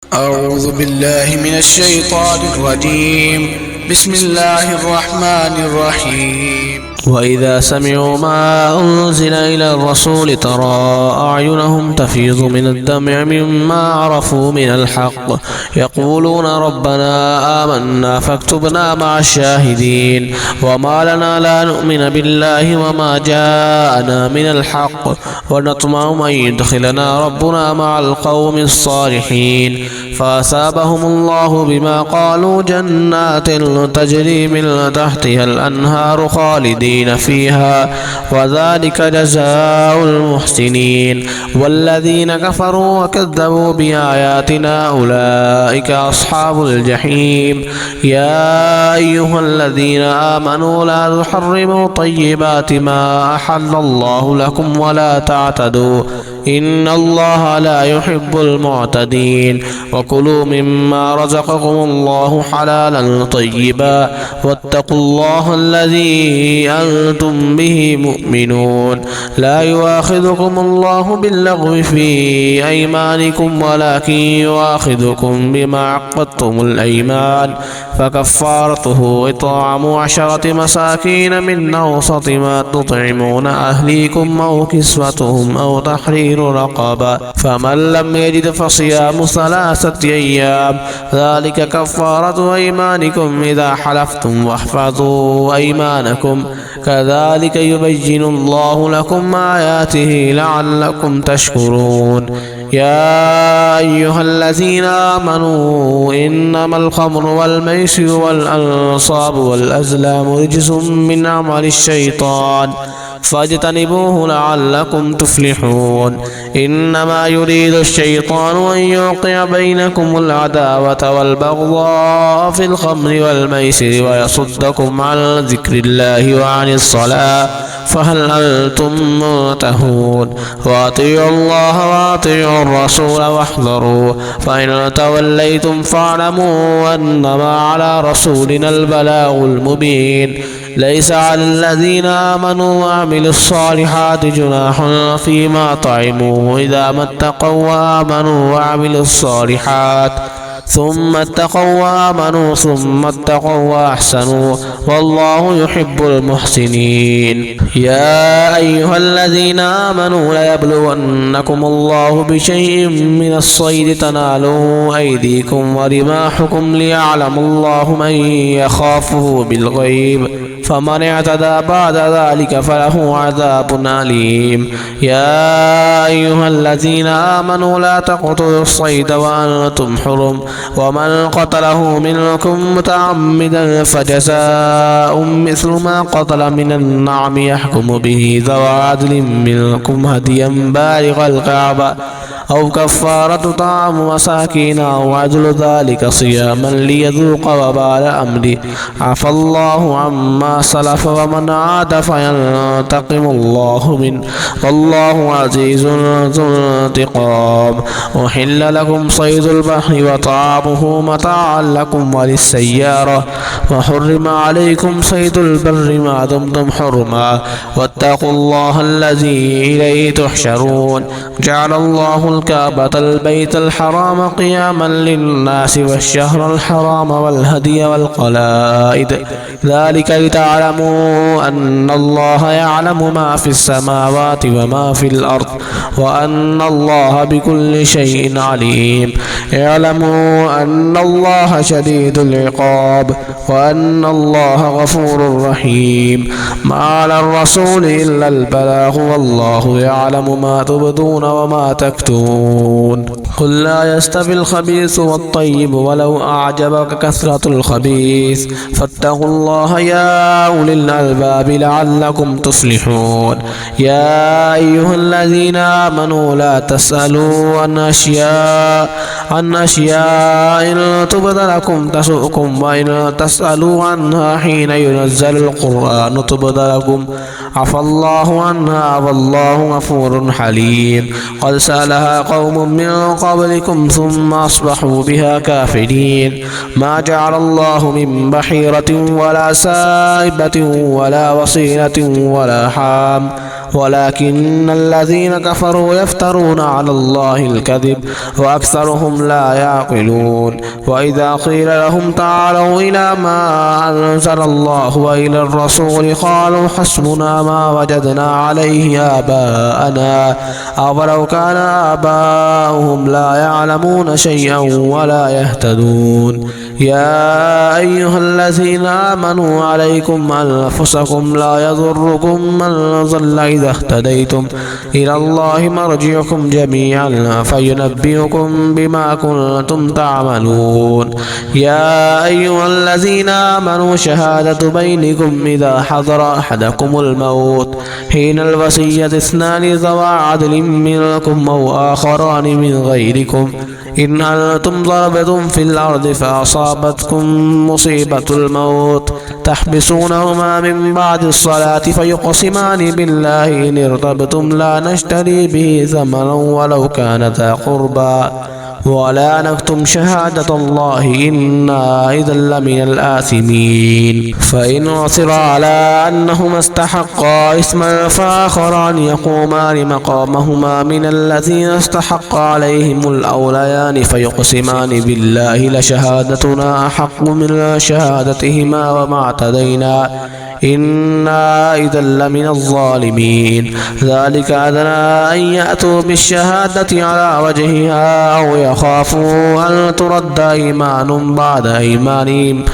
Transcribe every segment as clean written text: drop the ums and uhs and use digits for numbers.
أعوذ بالله من الشيطان الرجيم. بسم الله الرحمن الرحيم. وإذا سمعوا ما أنزل إلى الرسول ترى أعينهم تفيض من الدمع مما عرفوا من الحق يقولون ربنا آمنا فاكتبنا مع الشاهدين وما لنا لا نؤمن بالله وما جاءنا من الحق ونطمع أن يدخلنا ربنا مع القوم الصالحين فأثابهم الله بما قالوا جنات تجري من تحتها الأنهار خالدين فيها وذلك جزاء المحسنين والذين كفروا وكذبوا بآياتنا أولئك أصحاب الجحيم. يا أيها الذين آمنوا لا تحرموا طيبات ما أحل الله لكم ولا تعتدوا إن الله لا يحب المعتدين وكلوا مما رزقكم الله حلالا طيبا واتقوا الله الذي أنتم به مؤمنون. لا يؤاخذكم الله باللغو في أيمانكم ولكن يؤاخذكم بما عقدتم الأيمان فكفارته إطعام 10 مساكين من أوسط ما تطعمون أهليكم أو كسوتهم أو تحرير رقبة فمن لم يجد فصيام 3 أيام ذلك كفارة أيمانكم إذا حلفتم واحفظوا أيمانكم كذلك يبين الله لكم آياته لعلكم تشكرون. يا أيها الذين آمنوا إنما الخمر والميسر والأنصاب والأزلام رجس من عمل الشيطان فاجتنبوه لعلكم تفلحون. إنما يريد الشيطان أن يوقع بينكم العداوة والبغضاء في الخمر والميسر ويصدكم عن ذكر الله وعن الصلاة فهل أنتم منتهون. وأطيعوا الله وأطيعوا الرسول واحذروا فإن توليتم فاعلموا أنما على رسولنا البلاغ المبين. ليس على الذين آمنوا وعملوا الصالحات جناح فيما طعموا إذا ما اتقوا وآمنوا وعملوا الصالحات ثم اتقوا وآمنوا ثم اتقوا وأحسنوا والله يحب المحسنين. يا أيها الذين آمنوا ليبلونكم الله بشيء من الصيد تناله أيديكم ورماحكم ليعلم الله من يخافه بالغيب فمن اعتدى بعد ذلك فله عذاب أليم. يا أيها الذين آمنوا لا تقتلوا الصيد وأنتم حرم ومن قتله منكم متعمدا فجزاء مثل ما قتل من النعم يحكم به ذوى عدل منكم هديا بالغ الكعبة أو كفارة طعام مساكين أو عدل ذلك صياما ليذوق وبال أمره عفى الله عما سلف ومن عاد فينتقم الله منه والله عزيز ذو انتقام. أحل لكم صيد البحر وطعامه متاعا لكم وللسيارة وحرم عليكم صيد البر ما دمتم حرما واتقوا الله الذي إليه تحشرون. جعل الله الكعبة البيت الحرام قياما للناس والشهر الحرام والهدي والقلائد ذلك لتعلموا أن الله يعلم ما في السماوات وما في الأرض وأن الله بكل شيء عليم. اعلموا أن الله شديد العقاب وأن الله غفور رحيم. ما على الرسول إلا البلاغ والله يعلم ما تبدون وما تكتمون. قل لا يستوي الخبيث والطيب ولو أعجبك كثرة الخبيث فاتقوا الله يا أولي الألباب لعلكم تفلحون. يا أيها الذين آمنوا لا تسألوا عن أشياء إن تبد لكم تسؤكم وإن تسألوا عنها حين ينزل القرآن تبد لكم عفى الله عنها والله غفور حليم. قد سألها قوم من قبلكم ثم أصبحوا بها كافرين. ما جعل الله من بحيرة ولا سائبة غائبة ولا وصيلة ولا حام، ولكن الذين كفروا يفترون على الله الكذب وأكثرهم لا يعقلون. وإذا قيل لهم تعالوا إلى ما أنزل الله وإلى الرسول قالوا حسبنا ما وجدنا عليه آباءنا أولو كان آباؤهم لا يعلمون شيئا ولا يهتدون. يا أيها الذين آمنوا عليكم أنفسكم لا يضركم من ضل إذا اهتديتم إلى الله مرجعكم جميعا فينبئكم بما كنتم تعملون. يا أيها الذين آمنوا شهادة بينكم إذا حضر أحدكم الموت حين الوصية اثنان ذوى عدل منكم أو آخران من غيركم إن أنتم ضربتم في الأرض فأصابتكم مصيبة الموت تحبسونهما من بعد الصلاة فيقسمان بالله إن ارتبتم لا نشتري به ثمنا ولو كان ذا قربى ولا نكتم شهادة الله إنا إذا لمن الآثمين. فإن عثر على أنهما استحقا إثما فآخران يقومان مقامهما من الذين استحق عليهم الأوليان فيقسمان بالله لشهادتنا أحق من شهادتهما وما اعتدينا إنا إذا لمن الظالمين. ذلك أدنى أن يأتوا بالشهادة على وجهها أو يخافوا أن ترد أيمان بعد أيمانهم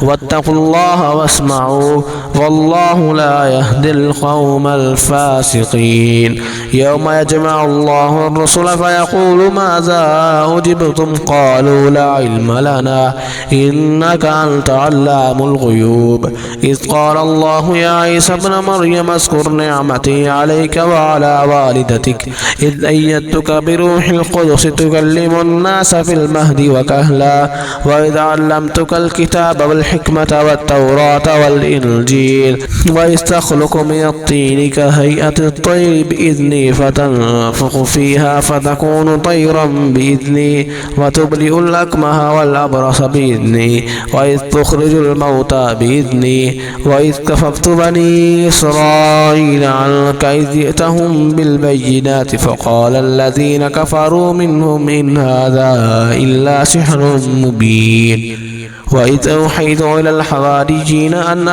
واتقوا الله واسمعوا والله لا يهدي القوم الفاسقين. يوم يجمع الله الرسل فيقول ماذا أجبتم قالوا لا علم لنا إنك أنت علام الغيوب. إذ قال الله يا عيسى ابن مريم اذكر نعمتي عليك وعلى والدتك إذ أيدتك بروح القدس تكلم الناس في المهد وكهلا وإذ علمتك الكتاب والحكمة والتوراة والإنجيل وإذ تخلق من الطين كهيئة الطير بإذني فتنفخ فيها فتكون طيرا بإذني وتبرئ الأكمه والأبرص بإذني وإذ تخرج الموتى بإذني وإذ كففت بني إسرائيل عنك إذ جئتهم بالبينات فقال الذين كفروا منهم إن هذا إلا سحر مبين. وإذ أوحيت إلى الحواريين أن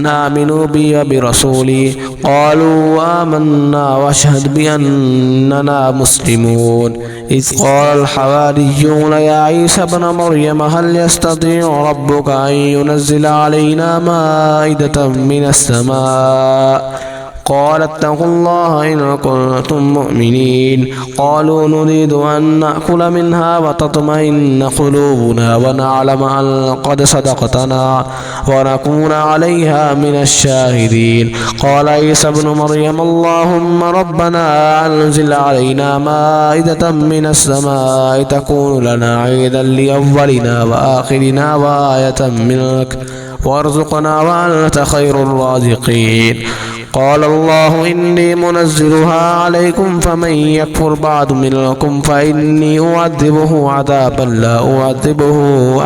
آمنوا بي وبرسولي قالوا آمنا واشهد بأننا مسلمون. إذ قال الحواريون يا عيسى ابن مريم هل يستطيع ربك أن ينزل علينا مائدة من السماء قال اتقوا الله إن كنتم مؤمنين. قالوا نريد أن نأكل منها وتطمئن قلوبنا ونعلم أن قد صدقتنا ونكون عليها من الشاهدين. قال عيسى ابن مريم اللهم ربنا أنزل علينا مائدة من السماء تكون لنا عيدا لأولنا وآخرنا وآية منك وارزقنا وأنت خير الرازقين. قال الله إني منزلها عليكم فمن يكفر بعد منكم فإني أعذبه عذابا لا أعذبه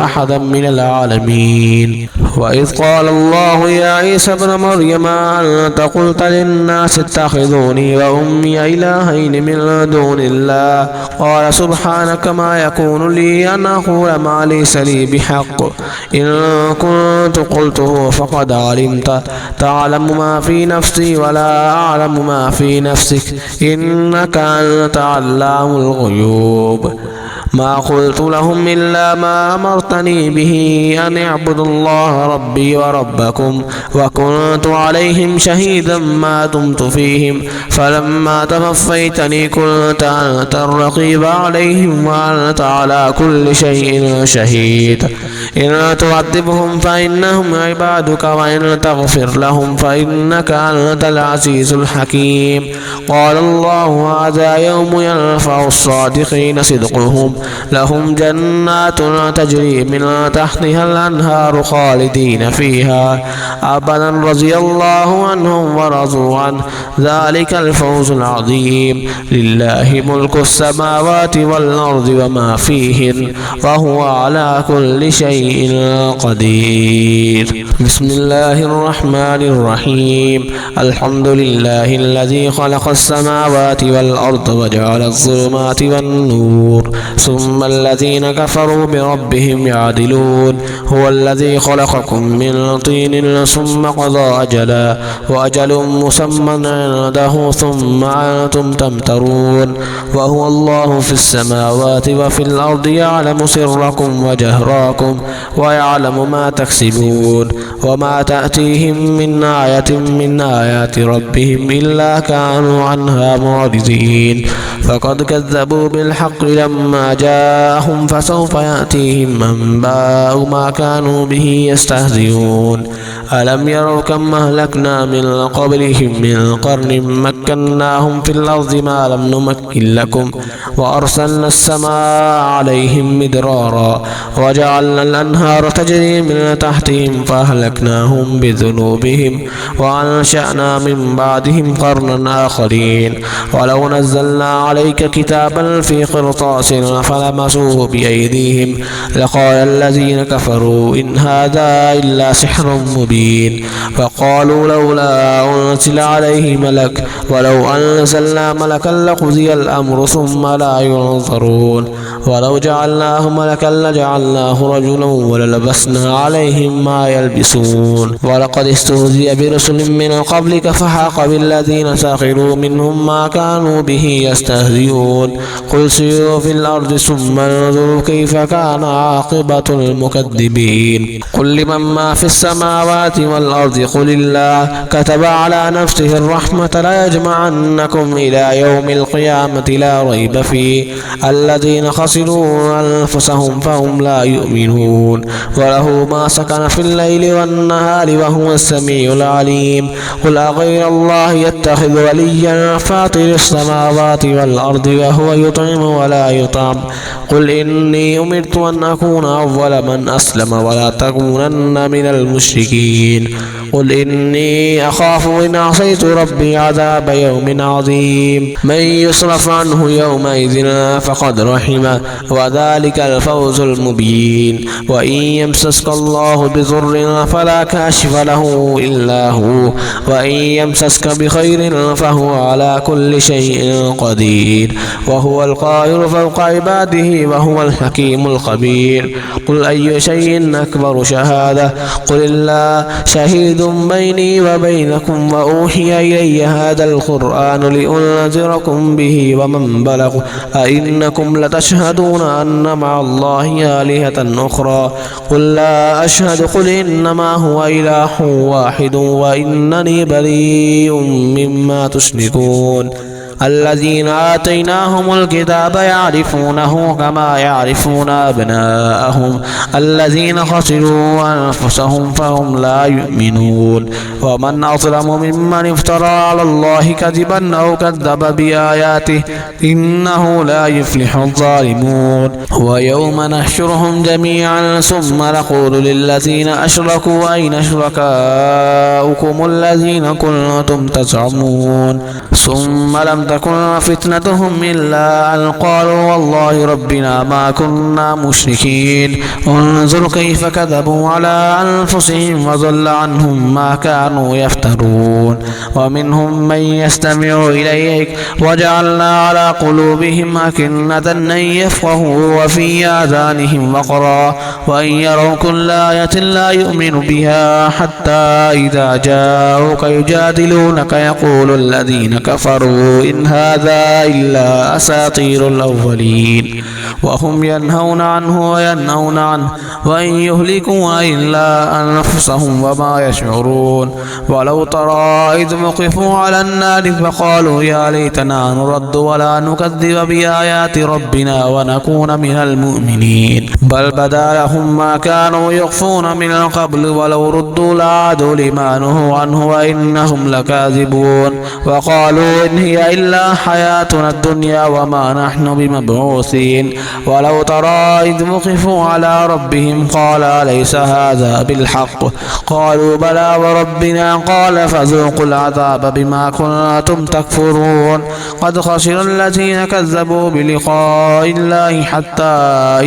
أحدا من العالمين. وإذ قال الله يا عيسى ابن مريم أنت قلت للناس اتخذوني وأمي إلهين من دون الله قال سبحانك ما يكون لي أن أقول ما ليس لي بحق إن كنت قلته فقد علمت تعلم ما في نفسي ولا أعلم ما في نفسك إنك أنت علام الغيوب. ما قلت لهم إلا ما أمرتني به أن اعبدوا الله ربي وربكم وكنت عليهم شهيدا ما دمت فيهم فلما توفيتني كنت أنت الرقيب عليهم وأنت على كل شيء شهيد. إن تعذبهم فإنهم عبادك وإن تغفر لهم فإنك أنت العزيز الحكيم. قال الله هذا يوم ينفع الصادقين صدقهم لهم جنات تجري من تحتها الأنهار خالدين فيها أبدا رضي الله عنهم ورضوا عنه ذلك الفوز العظيم. لله ملك السماوات والأرض وما فيهن وهو على كل شيء شيء قدير. بسم الله الرحمن الرحيم. الحمد لله الذي خلق السماوات والأرض وجعل الظلمات والنور ثم الذين كفروا بربهم يعدلون. هو الذي خلقكم من طين ثم قضى أجلا وأجل مسمى عنده ثم أنتم تمترون. وهو الله في السماوات وفي الأرض يعلم سركم وجهراكم ويعلم ما تكسبون. وما تأتيهم من آية من آيات ربهم إلا كانوا عنها معرضين. فقد كذبوا بالحق لما جاءهم فسوف يأتيهم أنباء ما كانوا به يستهزئون. ألم يروا كم أهلكنا من قبلهم من قرن مكناهم في الأرض ما لم نمكن لكم وأرسلنا السماء عليهم مدرارا وجعلنا الأنهار تجري من تحتهم فأهلكناهم بذنوبهم وأنشأنا من بعدهم قرنا آخرين. ولو نزلنا عليك كتابا في قرطاس فلمسوه بأيديهم لقال الذين كفروا إن هذا إلا سحر مبين. فقالوا لولا أنزل عليه ملك ولو أنزلنا ملكا لقضي الأمر ثم لا ينظرون. ولو جعلناه ملكا لجعلناه رجلا وللبسنا عليهم ما يلبسون. ولقد استهزئ برسل من قبلك فحاق بالذين سخروا منهم ما كانوا به يستهزئون. قل سيروا في الأرض ثم انظروا كيف كان عاقبة المكذبين. قل لمن ما في السماوات والأرض قل الله كتب على نفسه الرحمة ليجمعنكم إلى يوم القيامة لا ريب فيه الذين خسروا أنفسهم فهم لا يؤمنون. وله ما سكن في الليل والنهار وهو السميع العليم. قل أغير الله يتخذ وليا فاطر السماوات والأرض وهو يطعم ولا يطعم. قل إني أمرت أن أكون أول من أسلم ولا تكونن من المشركين. قل إني أخاف إن عصيت ربي عذاب يوم عظيم. من يصرف عنه يومئذ فقد رحمه وذلك الفوز المبين. وإن يمسسك الله بضر فلا كاشف له إلا هو وإن يمسسك بخير فهو على كل شيء قدير. وهو القاهر فوق عباده وهو الحكيم الخبير. قل أي شيء أكبر شهادة قل الله شهيد بيني وبينكم وأوحي إلي هذا القرآن لأنذركم به ومن بلغ أئنكم لتشهدون أن مع الله آلهة أخرى قل لا أشهد قل إنما هو إله واحد وإنني بريء مما تشركون. الذين آتيناهم الكتاب يعرفونه كما يعرفون أبناءهم الذين خسروا أنفسهم فهم لا يؤمنون. ومن أظلم ممن افترى على الله كذبا أو كذب بآياته إنه لا يفلح الظالمون. ويوم نحشرهم جميعا ثم نقول للذين أشركوا أين شركاؤكم الذين كنتم تزعمون ثم لم تكن فتنتهم إلا أن قالوا والله ربنا ما كنا مشركين. انظر كيف كذبوا على أنفسهم وضل عنهم ما كانوا يفترون. ومنهم من يستمع إليك وجعلنا على قلوبهم أكنة أن يفقهوا وفي آذانهم وقرا وإن يروا كل آية لا يؤمن بها حتى إذا جاءوك يجادلونك يقول الذين كفروا إن هذا إلا أساطير الأولين. وهم ينهون عنه وينهون عنه وإن يهلكوا إلا أنفسهم وما يشعرون. ولو ترى إذ وقفوا على النار فقالوا يا ليتنا نرد ولا نكذب بآيات ربنا ونكون من المؤمنين بل بدا لهم ما كانوا يخفون من قبل ولو ردوا لعادوا لما نهوا عنه وإنهم لكاذبون. وقالوا إن هي إلا إلا حياتنا الدنيا وما نحن بمبعوثين ولو ترى إذ وقفوا على ربهم قال أليس هذا بالحق قالوا بلى وربنا قال فذوقوا العذاب بما كنتم تكفرون قد خسر الذين كذبوا بلقاء الله حتى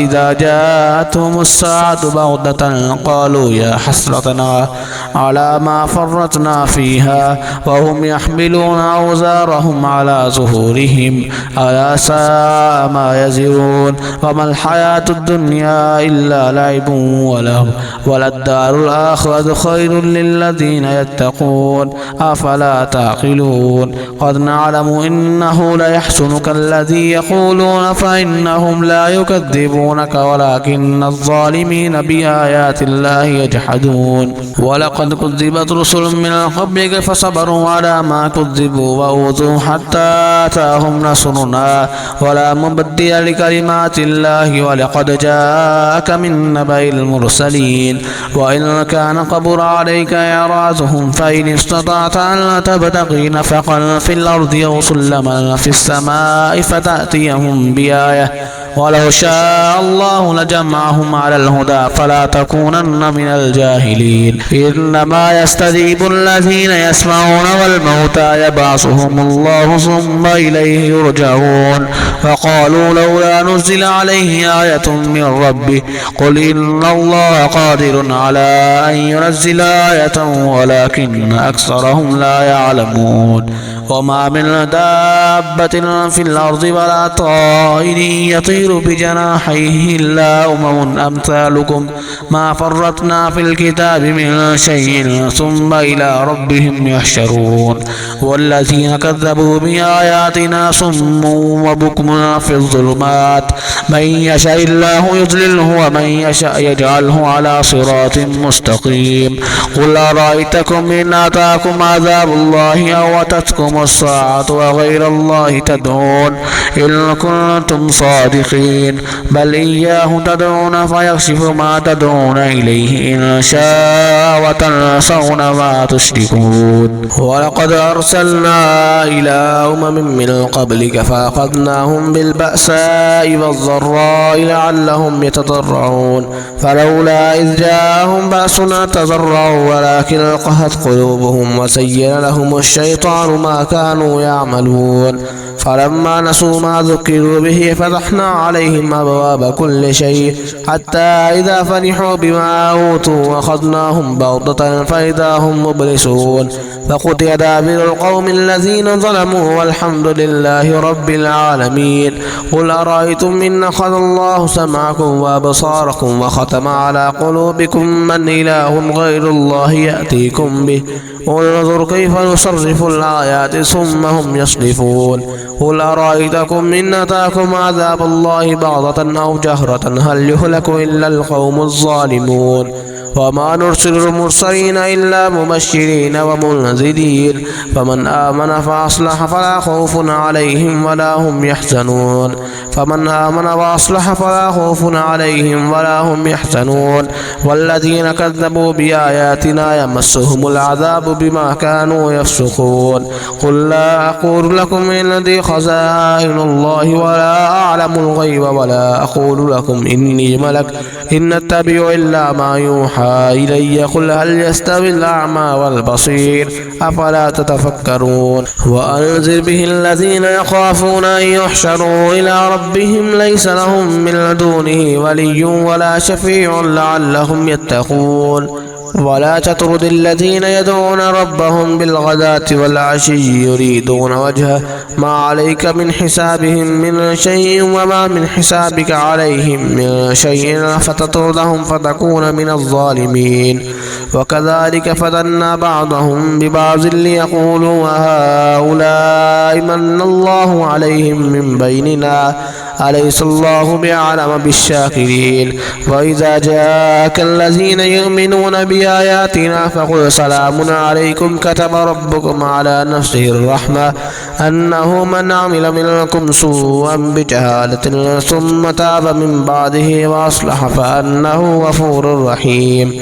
إذا جاءتهم الساعة بغتة قالوا يا حسرتنا على ما فرطنا فيها وهم يحملون أوزارهم على ظهورهم ألا ساء ما يزرون وما الحياة الدنيا إلا لعب ولهو وللدار الآخرة خير للذين يتقون أفلا تعقلون قد نعلم إنه ليحزنك الذي يقولون فإنهم لا يكذبونك ولكن الظالمين بآيات الله يجحدون ولقد كذبت رسل من قبلك فصبروا على ما كذبوا وأوذوا حتى أتاهم نصرنا ولا مبدل لكلمات الله ولقد جاءك من نبأ المرسلين وإن كان كبر عليك إعراضهم فإن استطعت أن تبتغي نفقا في الأرض أو سلما في السماء فتأتيهم بآية ولو شاء الله لجمعهم على الهدى فلا تكونن من الجاهلين إنما يستجيب الذين يسمعون والموتى يبعثهم الله ثم إليه يرجعون فقالوا لولا نزل عليه آية من ربه قل إن الله قادر على أن ينزل آية ولكن أكثرهم لا يعلمون وما من دابة في الأرض ولا طائر يطير بجناحيه إلا أمم أمثالكم ما فرطنا في الكتاب من شيء ثم إلى ربهم يحشرون والذين كذبوا بآياتنا صم وبكم في الظلمات من يشاء الله يضلله ومن يشاء يجعله على صراط مستقيم قل أرأيتكم إن أتاكم عذاب الله أو أتتكم الساعة وغير الله تدعون إن كنتم صادقين بل إياه تدعون فيكشف ما تدعون إليه إن شاء وتنسون ما تشركون ولقد أرسلنا إلى أمم من قبلك فأخذناهم بالبأساء والضراء لعلهم يتضرعون فلولا إذ جاءهم بأسنا تضرعوا ولكن قهت قلوبهم وزين لهم الشيطان ما كانوا يعملون فلما نسوا ما ذكروا به فتحنا عليهم أبواب كل شيء حتى إذا فرحوا بما أوتوا أخذناهم بغتة فإذا هم مبلسون فقطع دابر القوم الذين ظلموا والحمد لله رب العالمين قل أرأيتم إن أخذ الله سمعكم وأبصاركم وختم على قلوبكم من إله غير الله يأتيكم به انظر كيف نصرف الآيات ثم هم يصرفون قل أرأيتكم إن أتاكم عذاب الله بغتة أو جهرة هل يهلك إلا القوم الظالمون وما نرسل المرسلين إلا مبشرين ومنذرين فمن آمن فأصلح فلا خوف عليهم ولا هم يحزنون فمن آمن وأصلح فلا خوف عليهم ولا هم يحزنون والذين كذبوا بآياتنا يمسهم العذاب بما كانوا يفسقون قل لا أقول لكم عندي خزائن الله ولا أعلم الغيب ولا أقول لكم إني ملك إن أتبع إلا ما يوحى إلي قل هل يستوي الأعمى والبصير أفلا تتفكرون وأنذر به الذين يخافون أن يحشروا إلى ربهم ليس لهم من لدونه ولي ولا شفيع لعلهم يتقون ولا تطرد الذين يدعون ربهم بالغداة والعشي يريدون وجهه ما عليك من حسابهم من شيء وما من حسابك عليهم من شيء فتطردهم فتكون من الظالمين وكذلك فتنا بعضهم ببعض ليقولوا هؤلاء من الله عليهم من بيننا أليس الله بأعلم بالشاكرين وإذا جاءك الذين يؤمنون بآياتنا فقل سلام عليكم كتب ربكم على نفسه الرحمة أنه أنه من عمل منكم سوءا بجهالة ثم تاب من بعده وأصلح فأنه غفور رحيم.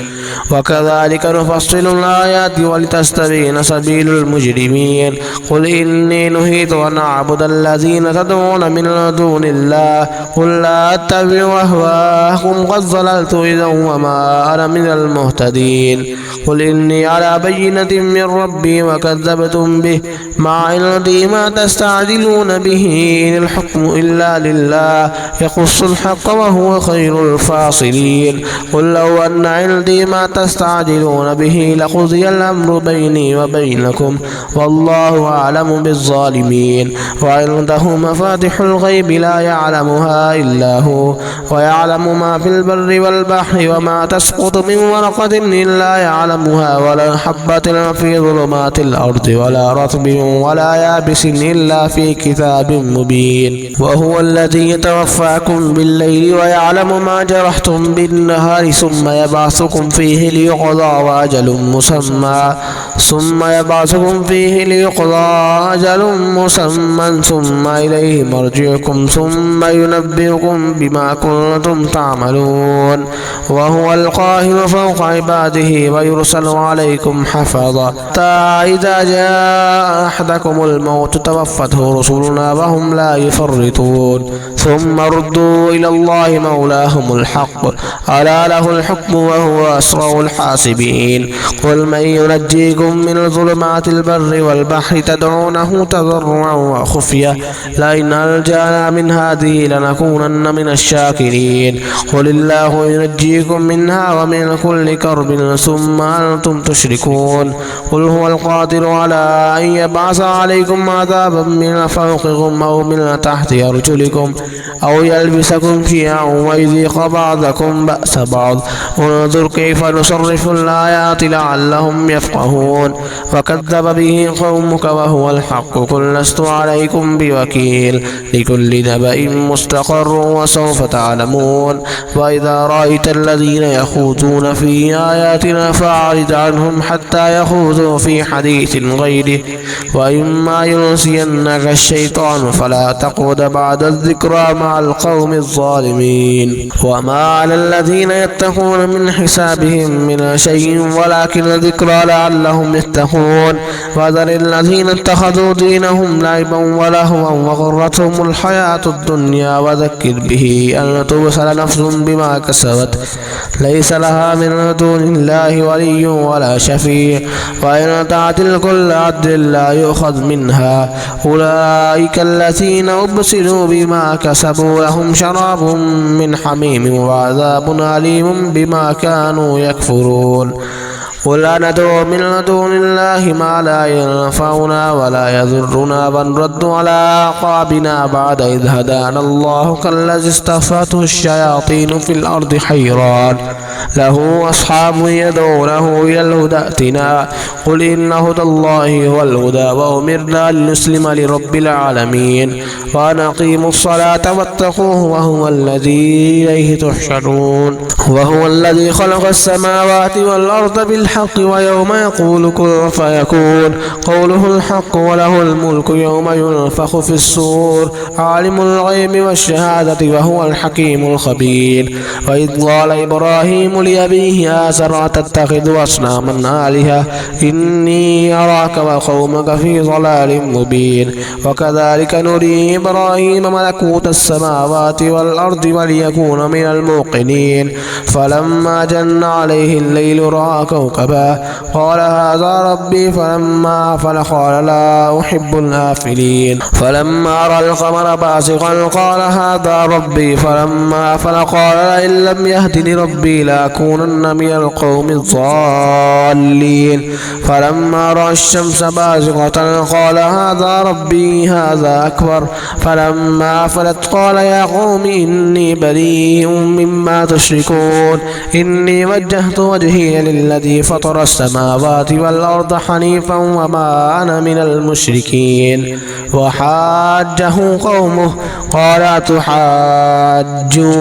وكذلك نفصل الآيات ولتستبين سبيل المجرمين. قل إني نهيت أن أعبد الذين تدعون من دون الله قل لا أتبع أهواءكم قد ضللت إذا وما أنا من المهتدين. قل إني على بينة من ربي وكذبتم به مع عندي ما تستعجلون به إن الحكم إلا لله يقص الحق وهو خير الفاصلين. قل لو أن عندي ما تستعجلون به لقضي الأمر بيني وبينكم والله أعلم بالظالمين. وعنده مفاتح الغيب لا يعلمها إلا هو ويعلم ما في البر والبحر وما تسقط من ورقة إلا يعلمها ولا حبة في ظلمات الأرض ولا رطب ولا يابس إلا في كتاب مبين. وهو الذي يتوفاكم بالليل ويعلم ما جرحتم بالنهار ثم يبعثكم فيه ليقضى أجل مسمى ثم إليه مرجعكم ثم ينبئكم بما كنتم تعملون. وهو القاهر فوق عباده ويرسل عليكم حفظا حتى إذا جاء أحدكم الموت توفته رسلنا وهم لا يفرطون. ثم ردوا إلى الله مولاهم الحق ألا له الحكم وهو أسرع الحاسبين. قل من ينجيكم من ظلمات البر والبحر تدعونه تضرعا وخفية لئن أنجانا من هذه لنكونن من الشاكرين. قل الله ينجيكم منها ومن كل كرب ثم أنتم تشركون. قل هو القادر على أن يبعث عليكم عذابا من فوقكم أو من تحت أرجلكم أو يلبسكم شيعا ويذيق بعضكم بأس بعض انظر كيف نصرف الآيات لعلهم يفقهون. وكذب به قومك وهو الحق قل لست عليكم بوكيل لكل نبأ مستقر وسوف تعلمون. وإذا رأيت الذين يخوضون في آياتنا فأعرض عنهم حتى يخوضوا في حديث غيره وإما ينسينك الشيطان فلا تقعد بعد الذكرى مع القوم الظالمين. وما على الذين يتقون من حسابهم من شيء ولكن ذكرى لعلهم يتقون. وذر الذين اتخذوا دينهم لعبا ولهوا وغرتهم الحياة الدنيا وذكر به أن تبصر نفس بما كسبت ليس لها من دون الله ولي ولا شفيع وإن تعدل كل عدل لا يؤخذ منها. أولئك الذين أبصروا بما كسبوا لهم شراب من حميم وعذاب أليم بما كانوا يكفرون. قل ندعو من دون الله ما لا ينفعنا ولا يضرنا بل رد على أعقابنا بعد إذ هدانا الله كالذي استهوته الشياطين في الأرض حيران له أصحاب يدعونه إلى الهدى ائتنا. قل إن هدى الله هو الهدى وأمرنا لنسلم لرب العالمين وأن أقيموا الصلاة واتقوه وهو الذي إليه تحشرون. وهو الذي خلق السماوات والأرض بالحق ويوم يقول كن فيكون قوله الحق وله الملك يوم ينفخ في الصور عالم الغيب والشهادة وهو الحكيم الخبير. وإذ قال إبراهيم لأبيه آزر أتتخذ أصناما آلهة إني أراك وقومك في ضلال مبين. وكذلك نري إبراهيم ملكوت السماوات والأرض وليكون من الموقنين. فلما جن عليه الليل رأى كوكبا قال هذا ربي فلما أفل قال لا أحب الآفلين. فلما رأى القمر بازغا قال هذا ربي فلما أفل قال لئن لم يهدني ربي لأكونن من القوم الضالين. فلما رأى الشمس بازغة قال هذا ربي هذا أكبر. فلما أفلت قال يا قوم إني بريء مما تشركون إني وجهت وجهي للذي فطر السماوات والأرض حنيفا وما أنا من المشركين. وحاجه قومه قال تحاجون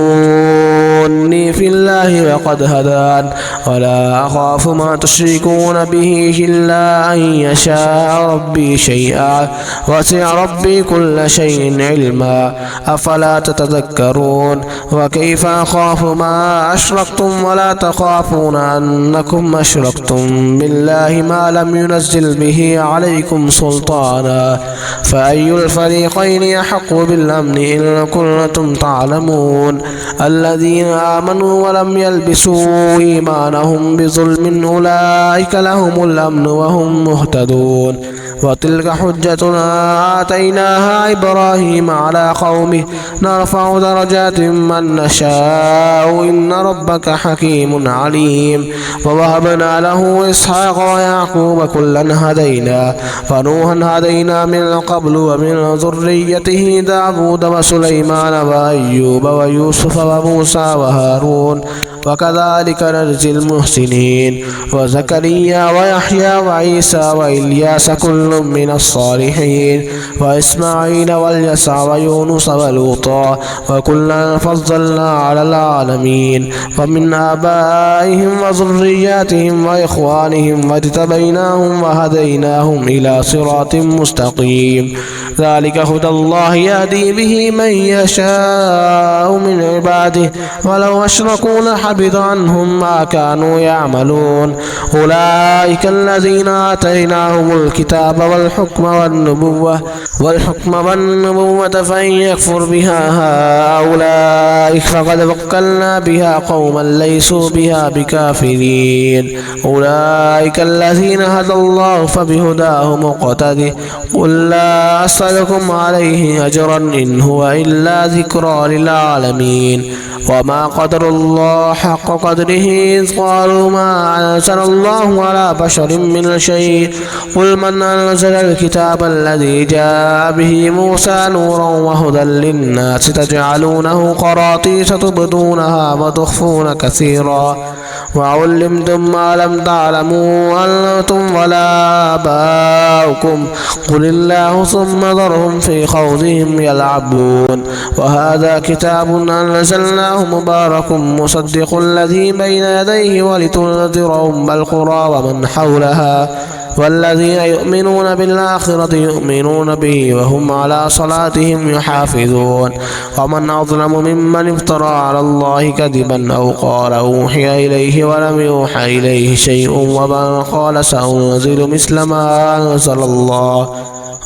يستفتوني في الله وقد هدان ولا أخاف ما تشركون به إلا أن يشاء ربي شيئا وسع ربي كل شيء علما أفلا تتذكرون وكيف أخاف ما أشركتم ولا تخافون أنكم أشركتم بالله ما لم ينزل به عليكم سلطانا فأي الفريقين يحق بالأمن إن كنتم تعلمون الذين آمنوا ولم يلبسوا إيمانهم بظلم أولئك لهم الأمن وهم مهتدون وتلك حجتنا آتيناها إبراهيم على قومه نرفع درجات من نشاء إن ربك حكيم عليم ووهبنا له إسحاق ويعقوب كلا هدينا فنوحا هدينا من قبل ومن ذريته داود وسليمان وأيوب ويوسف وموسى وهارون وكذلك نجزي المحسنين وزكريا ويحيى وعيسى وإلياس كل من الصالحين وإسماعيل واليسع ويونس ولوطا وكلا فضلنا على العالمين ومن آبائهم وذرياتهم وإخوانهم واجتبيناهم وهديناهم إلى صراط مستقيم ذلك هدى الله يهدي به من يشاء من عباده ولو أشركوا لحبط عنهم ما كانوا يعملون أولئك الذين آتيناهم الكتاب والحكم والنبوة فإن يكفر بها هؤلاء فقد وكلنا بها قوما ليسوا بها بكافرين أولئك الذين هدى الله فبهداه مقتدي قل لا أسألكم عليه أجرا إن هو إلا ذكرى للعالمين وما قدر الله حق قدره إذ قالوا ما أنزل الله على بشر من شيء قل من أنزل الكتاب الذي جاء به موسى نورا وهدى للناس تجعلونه قراطيس تبدونها وتخفون كثيرا وعلمتم ما لم تعلموا أنتم ولا آباؤكم قل الله ثم ذرهم في خوضهم يلعبون وهذا كتاب أنزلناه مبارك مصدق الذي بين يديه ولتنذر أم القرى ومن حولها والذين يؤمنون بالآخرة يؤمنون به وهم على صلاتهم يحافظون ومن أظلم ممن افترى على الله كذبا أو قال أوحي إليه ولم يوحى إليه شيء ومن قال سأنزل مثل ما أنزل الله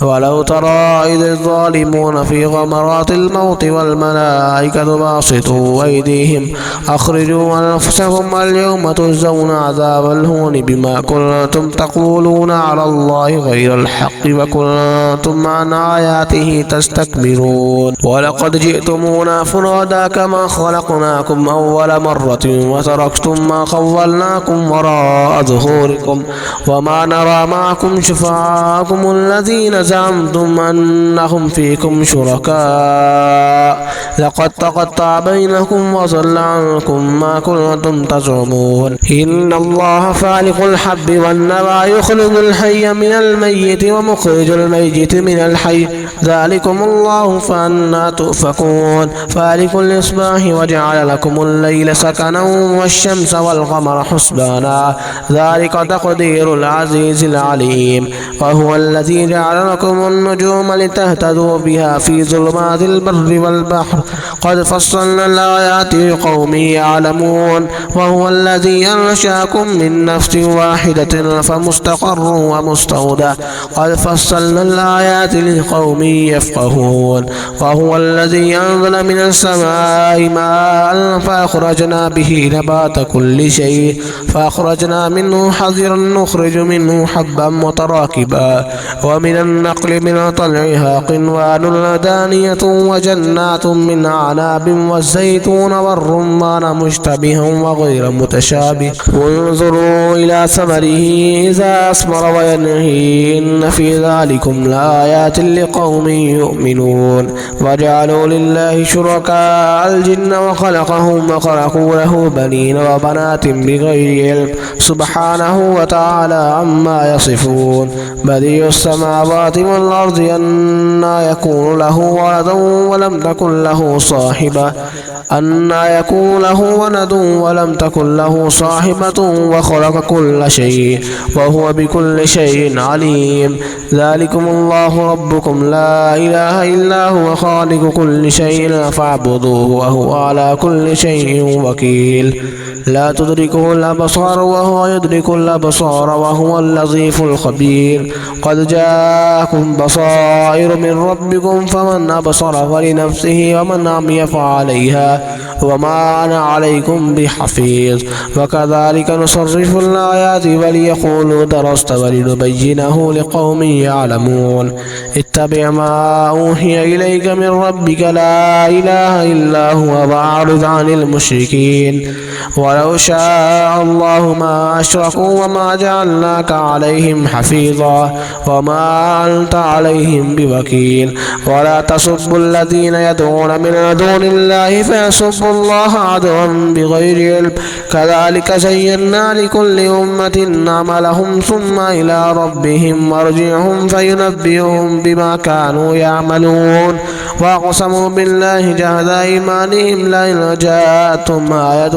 ولو ترى إذ الظالمون في غمرات الموت والملائكة باسطوا أيديهم أخرجوا أنفسكم اليوم تجزون عذاب الهون بما كنتم تقولون على الله غير الحق وكنتم عن آياته تستكبرون ولقد جئتمونا فرادا كما خلقناكم أول مرة وتركتم ما خولناكم وراء ظهوركم وما نرى معكم شفعاءكم الذين زعمتم أنهم فيكم شركاء لقد تقطع بينكم وضل عنكم ما كنتم تزعمون إن الله فالق الحب والنوى يخرج الحي من الميت ومخرج الميت من الحي ذلكم الله فأنى تؤفكون فالق الإصباح وجعل لكم الليل سكنا والشمس والقمر حسبانا ذلك تقدير العزيز العليم وهو الذي جعل لكم النجوم لتهتدوا بها في ظلمات البر والبحر قد فصلنا الآيات لقوم يعلمون وهو الذي أنشأكم من نفس واحدة فمستقر ومستودع قد فصلنا الآيات لقوم يفقهون وهو الذي أنزل من السماء ماء فأخرجنا به نبات كل شيء فأخرجنا منه حذرا نخرج منه حبا متراكبا ومن النقل من طلعها قنوان دانية وجنات من أعناب والزيتون والرمان مشتبها وغير متشابه وانظروا إلى ثمره إذا أثمر وينعي إن في ذلكم لآيات لقوم يؤمنون وجعلوا لله شركاء الجن وخلقهم وخلقوا له بنين وبنات بغير علم سبحانه وتعالى عما يصفون بديع السماوات السماوات والأرض أنى يكون له ولد ولم تكن له صاحبة ولم تكن له صاحبة وخلق كل شيء وهو بكل شيء عليم. ذلكم الله ربكم لا إله إلا هو خالق كل شيء فاعبدوه وهو على كل شيء وكيل. لا تدركه الأبصار وهو يدرك الأبصار وهو اللطيف الخبير. قد جاءكم بصائر من ربكم فمن أبصر فلنفسه ومن عمي فعليها وما أنا عليكم بحفيظ. وكذلك نصرف الآيات وليقولوا درست ولنبينه لقوم يعلمون. اتبع ما أوحي إليك من ربك لا إله إلا هو وأعرض عن المشركين. ولو شاء الله ما أشركوا وما جعلناك عليهم حفيظا وما أنت عليهم بوكيل. ولا تسبوا الذين يدعون من دون الله فيسبوا الله عدوا بغير علم. كذلك زينا لكل أمة عملهم ثم إلى ربهم مرجعهم فينبئهم بما كانوا يعملون. وأقسموا بالله جهد أيمانهم لئن جاءتهم آية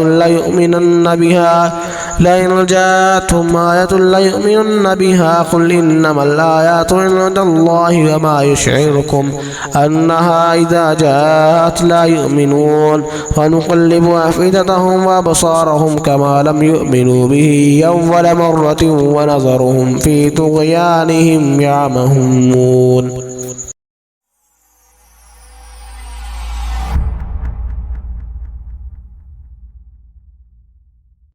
ليؤمنن بها قل إنما الآيات عند الله وما يشعركم أنها إذا جاءت لا يؤمنون. ونقلب أفئدتهم وأبصارهم كما لم يؤمنوا به أول مرة ونظرهم في طغيانهم يعمهون.